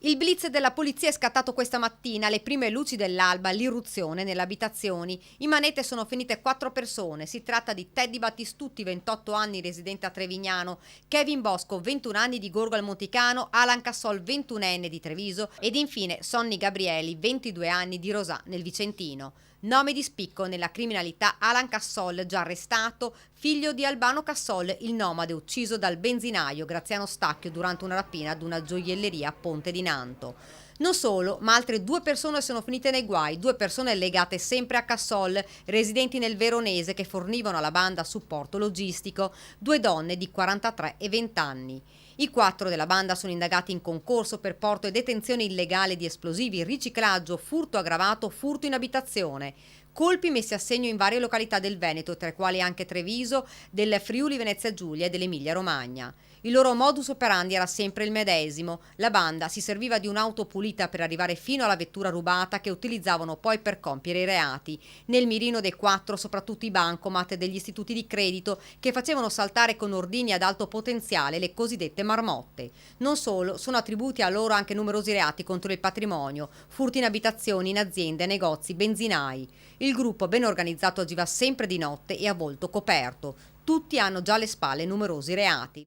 Il blitz della polizia è scattato questa mattina, alle prime luci dell'alba, l'irruzione nelle abitazioni. In manette sono finite 4 persone. Si tratta di Teddy Battistutti, 28 anni, residente a Trevignano, Kevin Bosco, 21 anni, di Gorgo al Monticano, Alan Cassol, 21enne, di Treviso, ed infine Sonny Gabrieli, 22 anni, di Rosà nel Vicentino. Nome di spicco nella criminalità: Alan Cassol, già arrestato, figlio di Albano Cassol, il nomade ucciso dal benzinaio Graziano Stacchio durante una rapina ad una gioielleria a Ponte di Nanto. Non solo, ma altre 2 persone sono finite nei guai, 2 persone legate sempre a Cassol, residenti nel Veronese, che fornivano alla banda supporto logistico, 2 donne di 43 e 20 anni. I 4 della banda sono indagati in concorso per porto e detenzione illegale di esplosivi, riciclaggio, furto aggravato, furto in abitazione. Colpi messi a segno in varie località del Veneto, tra i quali anche Treviso, del Friuli Venezia Giulia e dell'Emilia Romagna. Il loro modus operandi era sempre il medesimo. La banda si serviva di un'auto pulita per arrivare fino alla vettura rubata, che utilizzavano poi per compiere i reati. Nel mirino dei 4 soprattutto i bancomat degli istituti di credito, che facevano saltare con ordini ad alto potenziale le cosiddette marmotte. Non solo, sono attribuiti a loro anche numerosi reati contro il patrimonio, furti in abitazioni, in aziende, negozi, benzinai. Il gruppo ben organizzato agiva sempre di notte e a volto coperto. Tutti hanno già alle spalle numerosi reati.